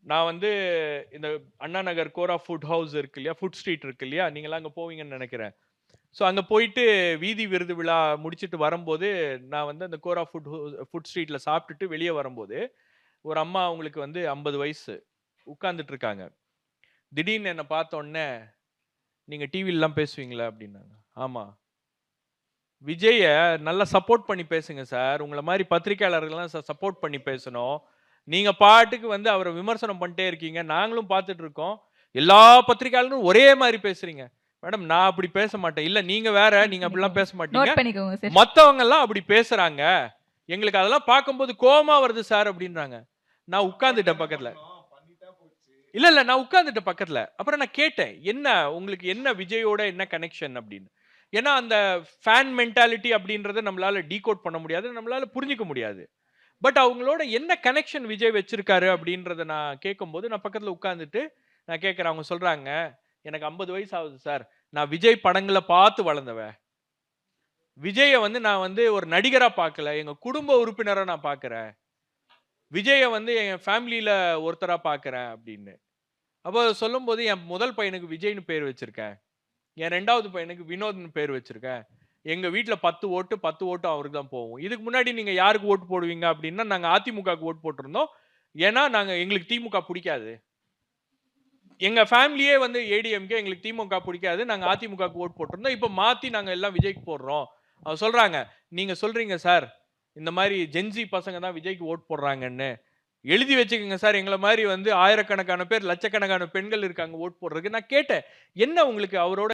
நான் வந்து இந்த அண்ணா நகர் கோரா ஃபுட் ஹவுஸ் இருக்கு இல்லையா? ஃபுட் ஸ்ட்ரீட் இருக்கு இல்லையா? நீங்கலாம் அங்க போவீங்கன்னு நெனைக்கிறேன். ஸோ அங்க போயிட்டு வீதி விருது விழா முடிச்சுட்டு வரும்போது, நான் வந்து அந்த கோரா ஃபுட் ஸ்ட்ரீட்ல சாப்பிட்டுட்டு வெளிய வரும்போது, ஒரு அம்மா அவங்களுக்கு வந்து 50 வயசு. உட்கார்ந்துட்டு இருக்காங்க. திடீர்னு என்ன பார்த்தோனே, "நீங்க டிவிலலாம் பேசுவீங்களா?" அப்படின்னாங்க. "ஆமா." "விஜய நல்லா சப்போர்ட் பண்ணி பேசுங்க சார். உங்கள மாரி பத்திரிக்கையாளர்கள்லாம் சப்போர்ட் பண்ணி பேசணும். நீங்க பாட்டுக்கு வந்து அவர விமர்சனம் பண்ணிட்டே இருக்கீங்க. நாங்களும் பார்த்துட்டு இருக்கோம். எல்லா பத்திரிக்கையாளரும் ஒரே மாரி பேசுறீங்க." மேடம் நான் அப்படி பேச மாட்டேன். இல்ல நீங்க வேற, நோட் நீங்க அப்படிலாம் பண்ணிக்கோங்க. பேச மாட்டீங்க. நோட் பண்ணிக்கோங்க சார். மத்தவங்கலாம் அப்படி பேசுறாங்க. எங்களுக்கு அதெல்லாம் பார்க்கும்போது கோவமா வருது சார் அப்படின்றாங்க. நான் உட்கார்ந்துட்டேன் பக்கத்துல. இல்ல நான் உட்கார்ந்துட்டேன் பக்கத்துல. அப்புறம் நான் கேட்டேன். "என்ன உங்களுக்கு என்ன விஜயோட என்ன கனெக்ஷன்?" அப்படின்னு. ஏன்னா அந்த ஃபேன் மென்டாலிட்டி அப்படின்றத நம்மளால டீகோட் பண்ண முடியாது. நம்மளால புரிஞ்சுக்க முடியாது. பட் அவங்களோட என்ன கனெக்ஷன் விஜய் வச்சிருக்காரு அப்படின்றத நான் கேட்கும்போது, நான் பக்கத்துல உட்கார்ந்துட்டு நான் கேட்கிறேன். அவங்க சொல்றாங்க, "எனக்கு 50 வயசு ஆகுது சார். நான் விஜய் படங்கள பார்த்து வளர்ந்தவன். விஜய வந்து நான் வந்து ஒரு நடிகரா பார்க்கல. எங்க குடும்ப உறுப்பினரா நான் பார்க்கிறேன். விஜய வந்து என் ஃபேமிலில ஒருத்தரா பார்க்கிறேன்" அப்படின்னு. அப்போ சொல்லும்போது, என் முதல் பையனுக்கு விஜய்ன்னு பேர் வச்சிருக்கேன். என் 2வது பையனுக்கு வினோத்ன்னு பேர் வச்சிருக்கேன். எங்க வீட்ல 10 ஓட்டு, 10 ஓட்டும் அவருக்கு தான் போகும். இதுக்கு முன்னாடி நீங்க யாருக்கு ஓட்டு போடுவீங்க அப்டின்னா, நாங்க அதிமுகவுக்கு ஓட்டு போட்டிருந்தோம். ஏன்னா, எங்களுக்கு திமுக புடிக்காது. எங்க ஃபேமிலியே வந்து ஏடிஎம்கே, எங்களுக்கு திமுக புடிக்காது. நாங்க அதிமுகவுக்கு ஓட்டு போட்டிருந்தோம். இப்ப மாத்தி நாங்க எல்லாம் விஜய்க்கு போடுறோம். சொல்றாங்க, "நீங்க சொல்றீங்க சார், இந்த மாரி ஜென்ஸி பசங்க தான் விஜய்க்கு ஓட்டு போடுறாங்கன்னு. எழுதி வச்சுக்கங்க சார். எங்கள மாரி வந்து ஆயிரக்கணக்கான பேர், லட்சக்கணக்கான பெண்கள் இருக்காங்க ஓட்டு போடுறதுக்கு." நான் கேட்டேன், "என்ன உங்களுக்கு அவரோட